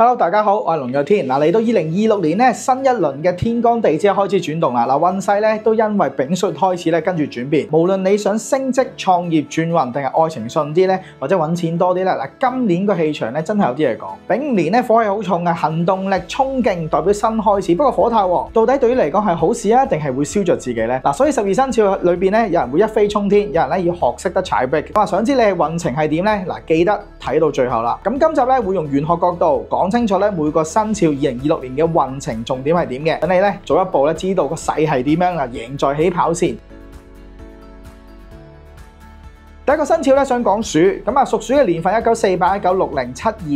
Hello， 大家好，我係龍躍天。嚟到2026年咧，新一輪嘅天干地支開始轉動啦。運勢咧都因為丙戌開始咧跟住轉變。無論你想升職、創業、轉運，定係愛情順啲咧，或者揾錢多啲咧，今年個氣場咧真係有啲嘢講。丙年咧火氣好重啊，行動力、衝勁，代表新開始。不過火太旺，到底對於嚟講係好事啊，定係會燒着自己咧？所以12生肖裏邊咧，有人會一飛沖天，有人咧要學識得踩壁。想知你嘅運程係點咧？記得睇到最後啦。咁今集咧會用玄學角度講清楚咧每個生肖2026年嘅運程重點係點嘅，等你咧早一步咧知道個勢係點樣啊，贏在起跑線。第一個生肖咧想講鼠，屬鼠嘅年份1948、1960、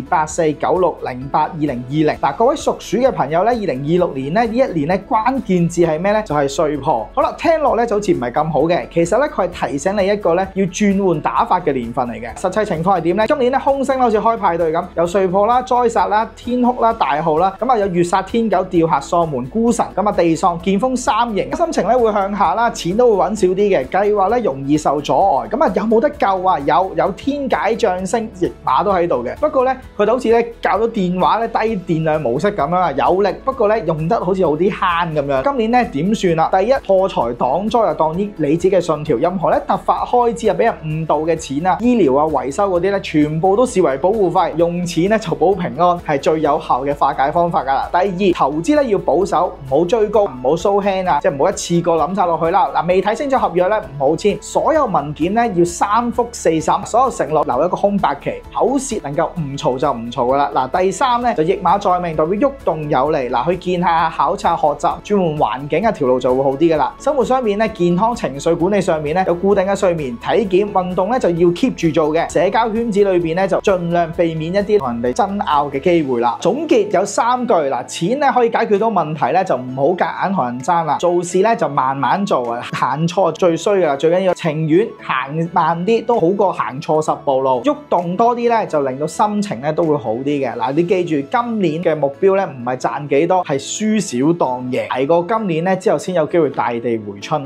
7284、9608、2020。各位屬鼠嘅朋友咧，2026年咧呢一年咧關鍵字係咩咧？就係歲破。好啦，聽落咧就好似唔係咁好嘅，其實咧佢係提醒你一個咧要轉換打法嘅年份嚟嘅。實際情況係點咧？今年咧空星好似開派對咁，有歲破啦、災煞啦、天哭啦、大耗啦，有月煞、天狗、吊客、喪門、孤神，地喪、劍鋒三刑，心情咧會向下啦，錢都會揾少啲嘅，計劃咧容易受阻礙。有冇得救啊？有天解將星驛馬都喺度嘅，不過咧佢就好似咧教咗電話咧低電量模式咁樣有力，不過咧用得好似好啲慳咁樣。今年咧點算啊？第一，破財擋災又當啲你自己嘅信條，任何咧突發開支啊俾人誤導嘅錢啊、醫療啊、維修嗰啲咧，全部都視為保護費，用錢咧就保平安，係最有效嘅化解方法噶啦。第二，投資咧要保守，唔好追高，唔好 show hand 啊，即係唔好一次過諗晒落去啦。未睇清楚合約咧唔好簽，所有文件咧要3覆4審，所有承諾留一個空白期，口舌能夠唔嘈就唔嘈噶啦。第三咧就驛馬在命，代表喐動有嚟，去見下、考察、學習、轉換環境啊，條路就會好啲噶啦。生活上面咧，健康情緒管理上面咧有固定嘅睡眠、體檢、運動咧就要 keep 住做嘅。社交圈子裏邊咧就盡量避免一啲同人哋爭拗嘅機會啦。總結有3句，錢咧可以解決到問題咧，就唔好夾硬同人爭啦。做事咧就慢慢做啊，行錯最衰噶啦，最緊要情願行慢啲都好過行錯10步路。喐動多啲咧，就令到心情咧都會好啲嘅。你記住今年嘅目標咧，唔係賺幾多，係輸少當贏，捱過今年咧之後先有機會大地回春。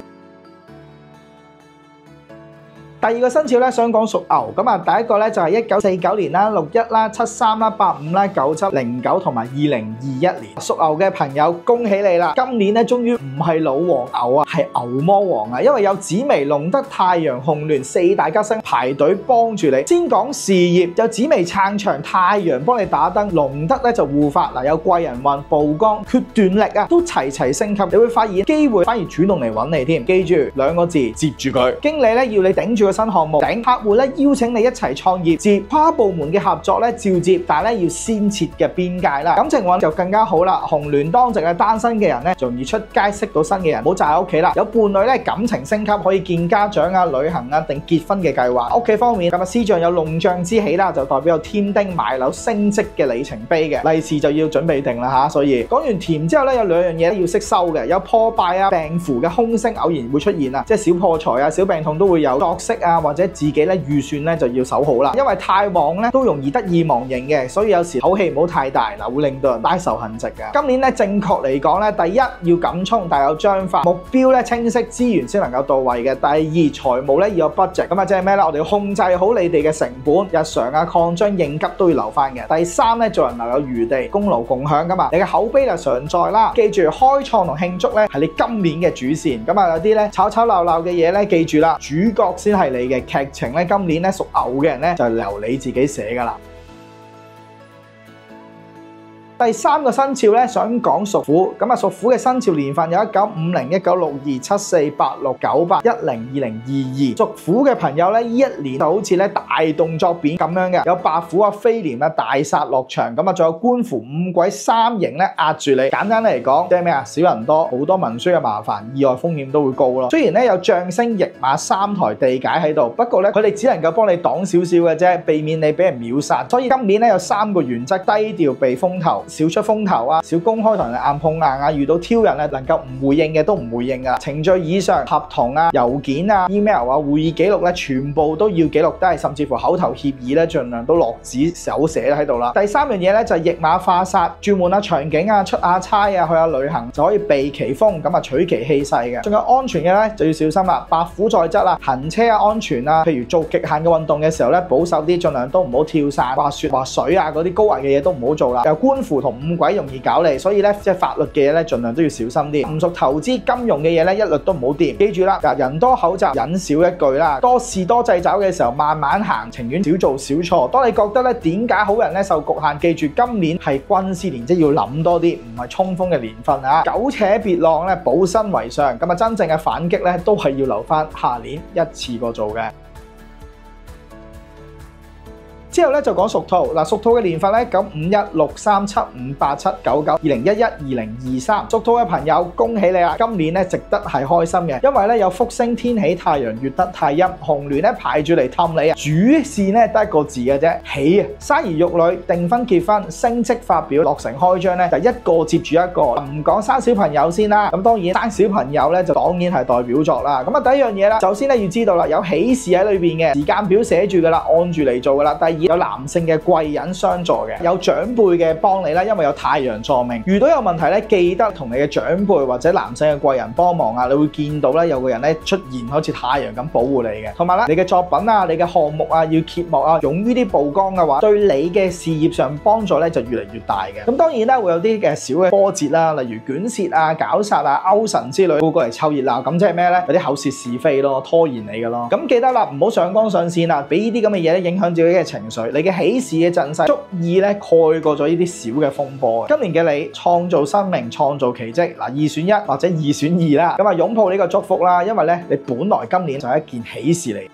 第二個生肖咧想講屬牛，第一個咧就係1949年啦、61啦、73啦、85啦、97、09同埋2021年。屬牛嘅朋友恭喜你啦！今年咧終於唔係老黃牛啊，係牛魔王啊！因為有紫微、龍德、太陽、紅鸞4大吉星排隊幫住你。先講事業，有紫微撐場，太陽幫你打燈，龍德咧就護法有貴人運、曝光、決斷力啊，都齊齊升級。你會發現機會反而主動嚟揾你添。記住2個字，接住佢。經理咧要你頂住新項目頂，客戶咧邀請你一齊創業，接跨部門嘅合作咧照接，但係咧要先設嘅邊界啦。感情運就更加好啦，紅鸞當值嘅單身嘅人咧，容易出街識到新嘅人，唔好宅喺屋企啦。有伴侶咧，感情升級，可以見家長啊、旅行啊定結婚嘅計劃。屋企方面，司象有龍象之喜啦，就代表有添丁買樓升職嘅里程碑嘅，利是就要準備定啦吓。所以講完甜之後咧，有2樣嘢要識收嘅，有破敗啊、病符嘅空星偶然會出現啊，即係小破財啊、小病痛都會有，作息啊或者自己咧預算咧就要守好啦，因為太旺咧都容易得意忘形嘅，所以有時口氣唔好太大，會令到人拉仇恨值嘅。今年咧正確嚟講咧，第一要敢衝，但有章法，目標咧清晰，資源先能夠到位嘅。第二財務咧要有 budget， 即係咩咧？我哋要控制好你哋嘅成本，日常啊擴張應急都要留翻嘅。第三咧做人留有餘地，功勞共享噶嘛，你嘅口碑就常在啦。記住開創同慶祝咧係你今年嘅主線，有啲咧吵吵鬧鬧嘅嘢咧，記住啦，主角先係你嘅。劇情咧，今年咧屬牛嘅人咧就由你自己寫噶啦。第3個生肖咧想講屬虎，屬虎嘅生肖年份有1950、1962、74、86、98、10、20、22。屬虎嘅朋友咧，呢一年就好似咧大動作片咁樣嘅，有白虎啊、飛廉啊、大煞落場，仲有官符5鬼3刑咧壓住你。簡單嚟講，即係咩啊？少人多，好多文書嘅麻煩，意外風險都會高咯。雖然咧有將星驛馬3台地解喺度，不過咧佢哋只能夠幫你擋少少嘅啫，避免你俾人秒殺。所以今年咧有3個原則：低調避風頭。少出風頭啊，少公開同人硬碰硬啊，遇到挑釁啊，能夠唔回應嘅都唔回應噶。程序以上合同啊、郵件啊、email 啊、會議記錄咧，全部都要記錄低，甚至乎口頭協議咧，盡量都落紙手寫喺度啦。第三樣嘢咧就係譯碼化煞，轉換下場景啊、出下差啊、去下旅行就可以避其鋒，咁啊取其氣勢嘅。仲有安全嘅咧就要小心啦，白虎在側啦，行車啊安全啊，譬如做極限嘅運動嘅時候咧，保守啲，盡量都唔好跳傘、滑雪、滑水啊嗰啲高危嘅嘢都唔好做啦。又官符同五鬼容易搞你，所以咧即係法律嘅嘢咧，盡量都要小心啲。唔屬投資金融嘅嘢咧，一律都唔好掂。記住啦，人多口雜，忍少一句啦。多事多掣肘嘅時候，慢慢行，情願少做少錯。當你覺得咧點解好人咧受局限，記住今年係軍師年，即係要諗多啲，唔係衝鋒嘅年份啊。苟且別浪咧，保身為上。咁啊，真正嘅反擊咧，都係要留翻下年一次過做嘅。之後咧就講屬兔，屬兔嘅年份咧951、637、587、99、2011、2023，屬兔嘅朋友恭喜你啦！今年咧值得係開心嘅，因為咧有福星天喜、太陽、月德、太陰、紅鸞咧排住嚟氹你啊！主線咧得一個字嘅啫，喜啊！生兒育女、訂婚結婚、升職發表、落成開張咧，就一個接住一個。唔講生小朋友先啦，咁當然生小朋友咧就當然係代表作啦。咁啊第一樣嘢啦，首先咧要知道啦，有喜事喺裏邊嘅，時間表寫住噶啦，按住嚟做噶啦。第二，有男性嘅貴人相助嘅，有長輩嘅幫你啦，因為有太陽助命。遇到有問題咧，記得同你嘅長輩或者男性嘅貴人幫忙啊，你會見到咧有個人咧出現，好似太陽咁保護你嘅。同埋啦，你嘅作品啊、你嘅項目啊要揭幕啊，勇於啲曝光嘅話，對你嘅事業上幫助咧就越嚟越大嘅。咁當然咧會有啲嘅小嘅波折啦，例如捲舌啊、搞煞啊、勾神之類，會過嚟湊熱鬧。咁即係咩咧？有啲口舌是非咯，拖延你嘅咯。咁記得啦，唔好上綱上線啦，俾呢啲咁嘅嘢咧影響自己嘅情緒。你嘅喜事嘅陣勢足以咧蓋過咗呢啲小嘅風波。今年嘅你創造生命、創造奇蹟，嗱，二選一或者二選二啦，咁啊擁抱呢個祝福啦，因為咧你本來今年就係一件喜事嚟。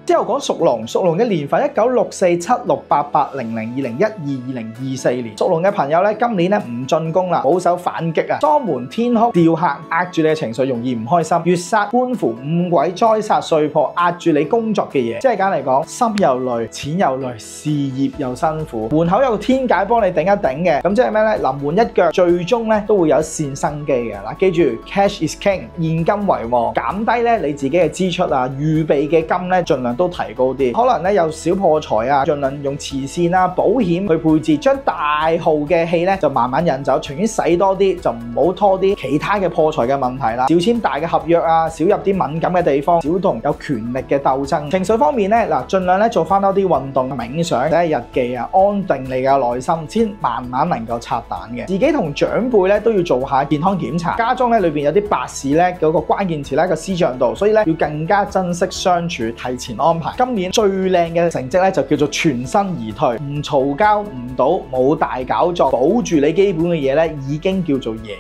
之後講屬龍，屬龍嘅年份1964、76、88、00、2012、2024年，屬龍嘅朋友咧，今年咧唔進攻啦，保守反擊啊，莊門天哭、吊客，壓住你嘅情緒，容易唔開心。月煞、官符、五鬼、災煞、歲破，壓住你工作嘅嘢。即係簡單嚟講，心又累，錢又累，事業又辛苦。門口有個天解幫你頂一頂嘅，咁即係咩咧？臨門一腳，最終咧都會有一線生機嘅。嗱，記住 ，cash is king， 現金為王，減低咧你自己嘅支出啊，預備嘅金咧盡量都提高啲，可能咧有小破財啊，盡量用慈善啊、保險去配置，將大號嘅氣咧就慢慢引走，情願使多啲，就唔好拖啲其他嘅破財嘅問題啦。少簽大嘅合約啊，少入啲敏感嘅地方，少同有權力嘅鬥爭。情緒方面咧，嗱，盡量咧做翻多啲運動、冥想、寫日記啊，安定你嘅內心，先慢慢能夠拆彈嘅。自己同長輩咧都要做下健康檢查。家中咧裏邊有啲白事咧，嗰個關鍵詞咧個思想度，所以咧要更加珍惜相處，提前安排。今年最靚嘅成績咧就叫做全身而退，唔嘈交唔賭，冇大搞作，保住你基本嘅嘢咧，已經叫做贏。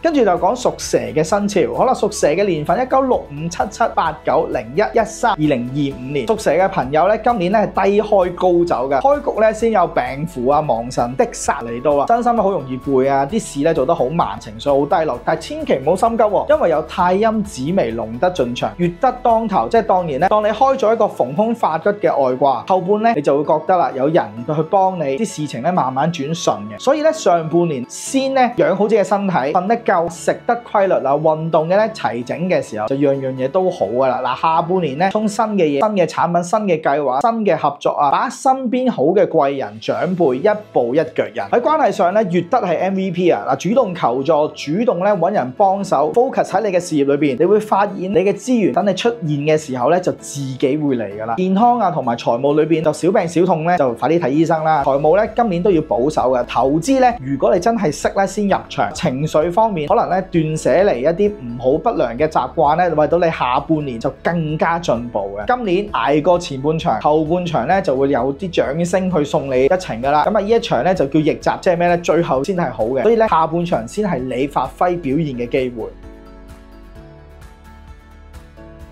跟住就講屬蛇嘅生肖，好啦，屬蛇嘅年份1965、77、89、01、13、2025年，屬蛇嘅朋友咧，今年咧係低開高走嘅，開局咧先有病符啊、亡神的煞嚟到啊，真心好容易攰啊，啲事咧做得好慢，情緒好低落，但係千祈唔好心急喎，因為有太陰紫微龍德進場，月德當頭，即係當然咧，當你開咗一個逢凶化吉嘅外卦，後半咧你就會覺得啦，有人去幫你，啲事情咧慢慢轉順嘅，所以咧上半年先咧養好自己嘅身體，瞓得夠，食得規律啦，運動嘅咧齊整嘅時候就樣樣嘢都好噶啦。嗱，下半年咧衝新嘅嘢、新嘅產品、新嘅計劃、新嘅合作啊，把身邊好嘅貴人長輩一步一腳印。喺關係上咧，月德係 MVP 啊！嗱，主動求助、主動咧揾人幫手 ，focus 喺你嘅事業裏邊，你會發現你嘅資源等你出現嘅時候咧就自己會嚟噶啦。健康啊同埋財務裏邊就小病小痛咧就快啲睇醫生啦。財務咧今年都要保守嘅，投資咧如果你真係識咧先入場。情緒方面可能咧斷捨離一啲唔好不良嘅習慣咧，為到你下半年就更加進步嘅。今年捱過前半場，後半場咧就會有啲掌聲去送你一程噶啦。咁啊呢一場咧就叫逆襲，即係咩咧？最後先係好嘅，所以咧下半場先係你發揮表現嘅機會。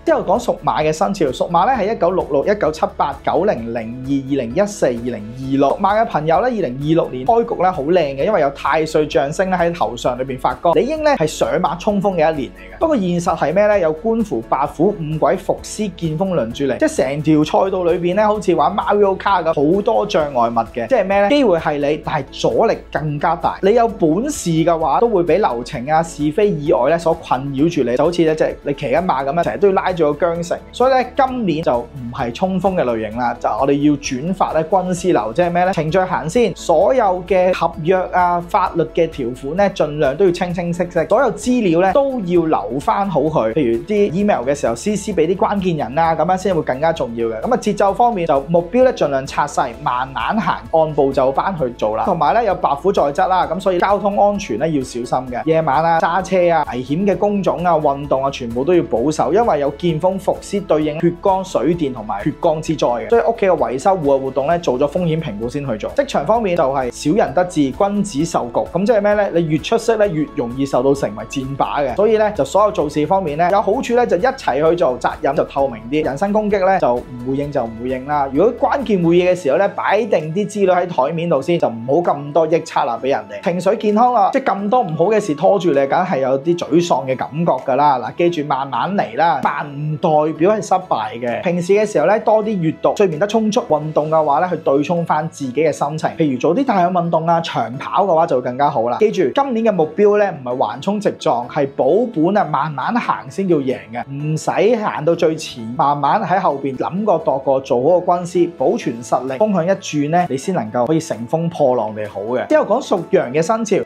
之後講屬馬嘅生肖，屬馬咧係1966、1978、90、02、2014、2026。屬馬嘅朋友咧，2026年開局咧好靚嘅，因為有太歲象星咧喺頭上裏邊發光，理應咧係上馬衝鋒嘅一年嚟嘅。不過現實係咩咧？有官符、白虎、五鬼、伏屍、劍鋒輪住嚟，即係成條賽道裏邊咧，好似玩 Mario Kart 咁，好多障礙物嘅。即係咩咧？機會係你，但係阻力更加大。你有本事嘅話，都會俾流程啊、是非意外咧所困擾住你，就好似一隻你騎緊馬咁樣，成日都要拉住個韁繩。所以咧，今年就唔係衝鋒嘅類型啦，就我哋要轉發咧軍師流，即係咩咧？程序行先，所有嘅合約啊、法律嘅條款咧，盡量都要清清晰晰，所有資料咧都要留翻好佢。譬如啲 email 嘅時候 CC 俾啲關鍵人啊，咁樣先會更加重要嘅。咁啊節奏方面就目標咧盡量拆細，慢慢行，按部就班去做啦。同埋咧有白虎在側啦，咁所以交通安全咧要小心嘅。夜晚啊、揸車啊、危險嘅工種啊、運動啊，全部都要保守，因為有劍鋒伏屍對應血光、水電同埋血光之災嘅。所以屋企嘅維修戶外活動咧做咗風險評估先去做。職場方面就係小人得志，君子受局。咁即係咩咧？你越出色咧，越容易受到成為箭靶嘅。所以咧就所有做事方面咧有好處咧，就一齊去做，責任就透明啲。人身攻擊咧就唔回應就唔回應啦。如果關鍵會議嘅時候咧，擺定啲資料喺台面度先，就唔好咁多臆測啦俾人哋。情緒健康啦，即係咁多唔好嘅事拖住你，梗係有啲沮喪嘅感覺㗎啦。嗱，記住慢慢嚟啦，慢唔代表係失敗嘅。平時嘅時候咧多啲閱讀，睡眠得充足，運動嘅話咧去對沖翻自己嘅心情。譬如做啲大量運動啊、長跑嘅話就會更加好啦。記住今年嘅目標咧唔係橫衝直撞，係保本啊，慢慢行先叫贏嘅，唔使行到最前，慢慢喺後邊諗過度過，做好個軍師，保存實力，風向一轉咧，你先能夠可以乘風破浪地好嘅。之後講屬羊嘅生肖。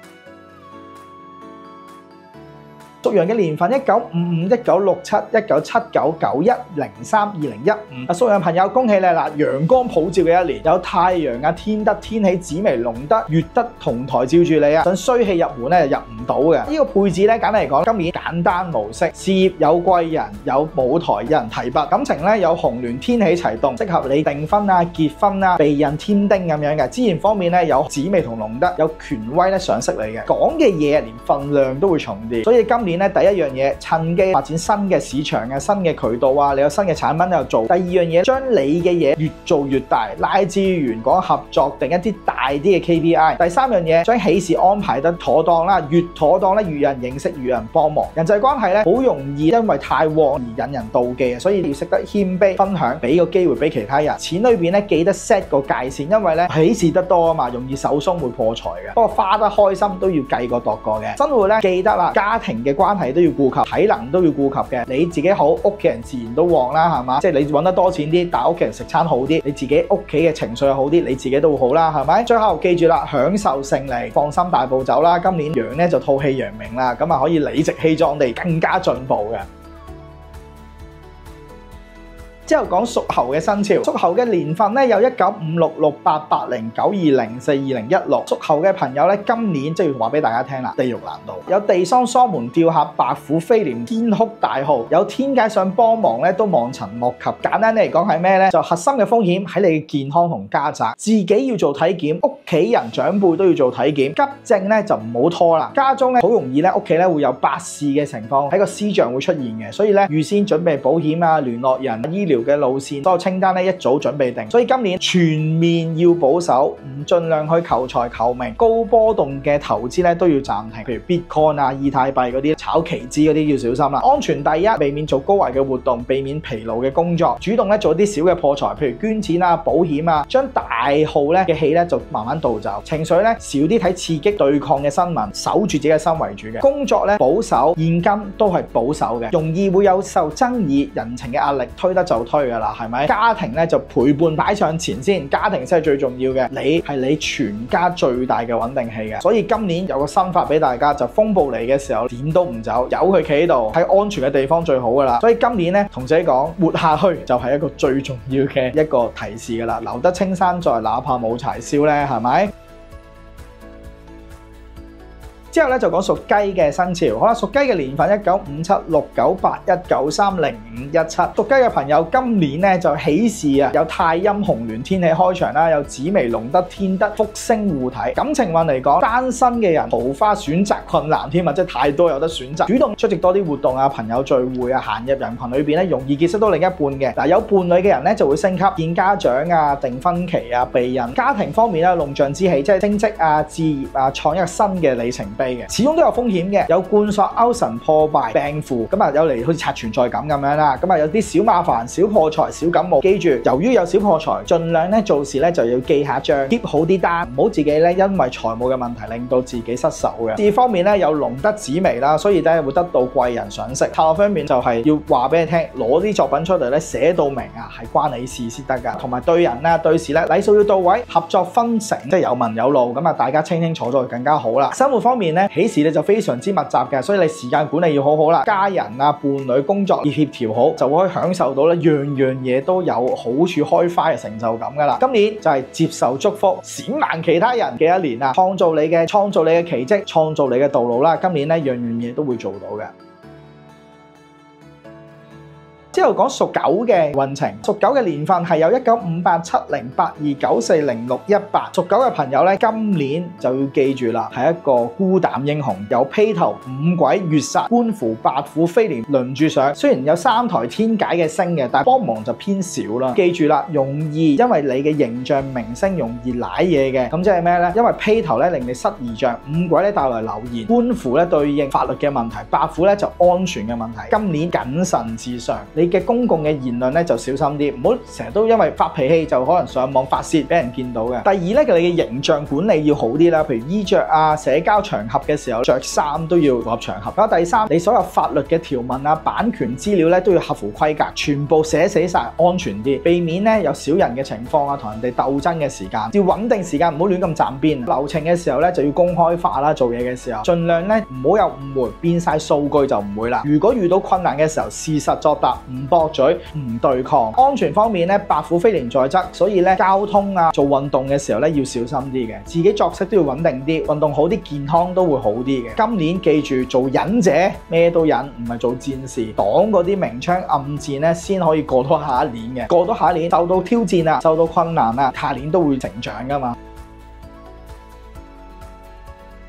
屬羊嘅年份1955、1967、1979、91、03、2015。屬羊朋友恭喜你啦！陽光普照嘅一年，有太陽啊、天德、天喜、紫微、龍德、月德同台照住你啊！想衰氣入門咧，入唔到嘅。呢個配置咧，簡單嚟講，今年簡單模式，事業有貴人，有舞台，有人提拔，感情咧有紅鸞天喜齊動，適合你訂婚啊、結婚啊、避孕添丁咁樣嘅。資源方面咧有紫微同龍德，有權威咧賞識你嘅，講嘅嘢連份量都會重啲，所以今年咧第一樣嘢，趁機發展新嘅市場啊、新嘅渠道啊，你有新嘅產品喺度做。第二樣嘢，將你嘅嘢越做越大，拉資源、講合作，定一啲大啲嘅 KPI。第三樣嘢，將喜事安排得妥當啦，越妥當咧越有人認識，越有人幫忙。人際關係咧好容易因為太旺而引人妒忌啊，所以要識得謙卑分享，俾個機會俾其他人。錢裏邊咧記得 set 個界線，因為咧喜事得多啊嘛，容易手鬆會破財嘅。不過花得開心都要計過度過嘅。生活咧記得啦，家庭嘅關係都要顧及，體能都要顧及嘅。你自己好，屋企人自然都旺啦，係嘛？即係你揾得多錢啲，但係屋企人食餐好啲，你自己屋企嘅情緒又好啲，你自己都會好啦，係咪？最後記住啦，享受勝利，放心大步走啦。今年羊咧就吐氣揚名啦，咁啊可以理直氣壯地更加進步嘅。之後講屬猴嘅生肖，屬猴嘅年份咧有1956、68、80、92、04、2016。屬猴嘅朋友咧，今年即係要話俾大家聽啦，地獄難渡，有地喪喪門吊客、白虎飛廉、天哭大號，有天界上幫忙咧都望塵莫及。簡單嚟講係咩咧？就核心嘅風險喺你嘅健康同家宅，自己要做體檢，屋企人長輩都要做體檢。急症咧就唔好拖啦，家中咧好容易咧屋企咧會有百事嘅情況，喺個司賬會出現嘅，所以咧預先準備保險啊、聯絡人、醫療嘅路線，所有清單咧一早準備定。所以今年全面要保守，唔盡量去求財求名，高波動嘅投資咧都要暫停，譬如 Bitcoin 啊、以太幣嗰啲炒期指嗰啲要小心啦。安全第一，避免做高危嘅活動，避免疲勞嘅工作，主動咧做啲小嘅破財，譬如捐錢啊、保險啊，將大號咧嘅氣咧就慢慢導走。情緒咧少啲睇刺激對抗嘅新聞，守住自己嘅心為主嘅。工作咧保守，現金都係保守嘅，容易會有受爭議、人情嘅壓力，推得就推噶啦。係咪？家庭咧就陪伴擺上前先，家庭先係最重要嘅。你係你全家最大嘅穩定器嘅。所以今年有個心法俾大家，就風暴嚟嘅時候點都唔走，由佢企喺度，喺安全嘅地方最好噶啦。所以今年咧同自己講，活下去就係一個最重要嘅一個提示噶啦。留得青山在，哪怕冇柴燒咧，係咪？之後咧就講屬雞嘅生肖。好啦，屬雞嘅年份1957、6981、93、0517。屬雞嘅朋友今年咧就喜事啊，有太陰紅鸞天喜開場啦，有紫微龍德天德福星護體。感情運嚟講，單身嘅人桃花選擇困難添啊，即係太多有得選擇。主動出席多啲活動啊，朋友聚會啊，行入人群裏邊咧，容易結識到另一半嘅。嗱，有伴侶嘅人咧就會升級，見家長啊，訂婚期啊，避孕。家庭方面咧，龍象之喜，即係升職啊、置業啊、創一個新嘅里程碑嘅。始終都有風險嘅，有貫索、勾神、破敗、病符，咁啊有嚟好似刷存在感咁樣啦。咁啊有啲小麻煩、小破財、小感冒。記住，由於有小破財，盡量咧做事咧就要記下帳，貼好啲單，唔好自己咧因為財務嘅問題令到自己失手嘅。事業方面咧有龍德紫微啦，所以咧會得到貴人賞識。塔羅方面就係要話俾你聽，攞啲作品出嚟咧寫到明啊，係關你事先得噶。同埋對人啊對事咧禮數要到位，合作分成，即係有文有路，咁啊大家清清楚楚就更加好啦。生活方面咧喜事咧就非常之密集嘅，所以你時間管理要好好啦。家人啊伴侶工作要協調好，就會可以享受到咧樣樣嘢都有好處開花嘅成就感噶啦。今年就係接受祝福，閃盲其他人嘅一年啊，創造你嘅奇蹟，創造你嘅道路啦。今年咧樣樣嘢都會做到嘅。之後講屬狗嘅運程，屬狗嘅年份係有1958、70、82、94、06、18。屬狗嘅朋友咧，今年就要記住啦，係一個孤膽英雄，有披頭、五鬼、月煞、官符、白虎、飛廉輪住上。雖然有3台天解嘅星嘅，但係幫忙就偏少啦。記住啦，容易因為你嘅形象明星容易舐嘢嘅。咁即係咩咧？因為披頭咧令你失儀象，五鬼咧帶來流言，官符咧對應法律嘅問題，白虎咧就安全嘅問題。今年謹慎至上，你嘅公共嘅言論咧就小心啲，唔好成日都因為發脾氣就可能上網發泄俾人見到嘅。第二咧，你嘅形象管理要好啲啦，譬如衣着啊、社交場合嘅時候着衫都要符合場合。咁第三，你所有法律嘅條文啊、版權資料咧都要合乎規格，全部寫死晒，安全啲，避免咧有小人嘅情況啊，同人哋鬥爭嘅時間，要穩定時間，唔好亂咁站邊。流程嘅時候咧就要公開化啦，做嘢嘅時候盡量咧唔好有誤會，變晒數據就唔會啦。如果遇到困難嘅時候，事實作答，唔駁嘴，唔對抗。安全方面咧，白虎飛廉在側，所以咧交通啊、做運動嘅時候咧要小心啲嘅，自己作息都要穩定啲，運動好啲，健康都會好啲嘅。今年記住做忍者，咩都忍，唔係做戰士，擋嗰啲明槍暗箭咧，先可以過到下一年嘅。過到下一年，受到挑戰啊，受到困難啊，下年都會成長噶嘛。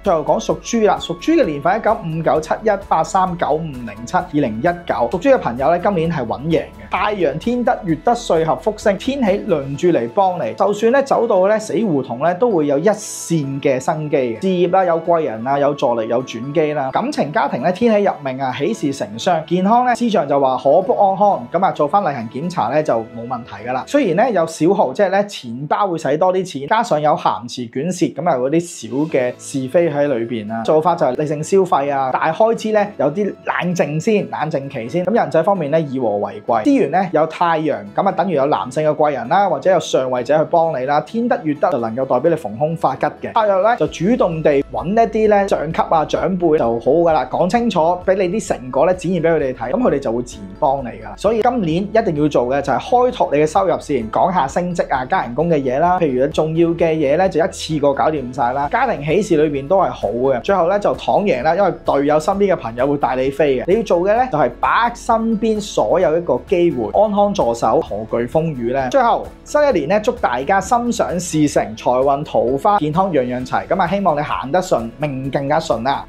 最後講屬豬啦，屬豬嘅年份1959、71、83、95、07、2019。屬豬嘅朋友咧，今年係穩贏嘅。太陽天德、月德、歲合、福星、天喜輪住嚟幫你。就算咧走到咧死胡同咧，都會有一線嘅生機嘅。事業啦，有貴人啊，有助力，有轉機啦。感情家庭咧，天喜入命啊，喜事成雙。健康咧，司長就話可不安康，咁啊做翻例行檢查咧就冇問題噶啦。雖然咧有小耗，即係咧錢包會使多啲錢，加上有咸池捲舌，咁啊嗰啲小嘅是非喺裏邊啊。做法就係理性消費啊，大開支咧有啲冷靜先，冷靜期先。咁人際方面咧以和為貴。資源咧有太陽，咁啊等於有男性嘅貴人啦，或者有上位者去幫你啦。天德月德就能夠代表你逢凶化吉嘅。太陽咧就主動地揾一啲咧上級啊長輩就好噶啦，講清楚俾你啲成果咧展現俾佢哋睇，咁佢哋就會自然幫你噶。所以今年一定要做嘅就係開拓你嘅收入線，講下升職啊加人工嘅嘢啦。譬如重要嘅嘢咧就一次過搞掂晒啦。家庭喜事裏邊都係好嘅。最後咧就躺贏啦，因為隊友身邊嘅朋友會帶你飛嘅。你要做嘅咧就係把握身邊所有一個機會，安康助手，何懼風雨咧。最後新一年咧祝大家心想事成，財運桃花健康樣樣齊。咁啊希望你行得順，命更加順啦。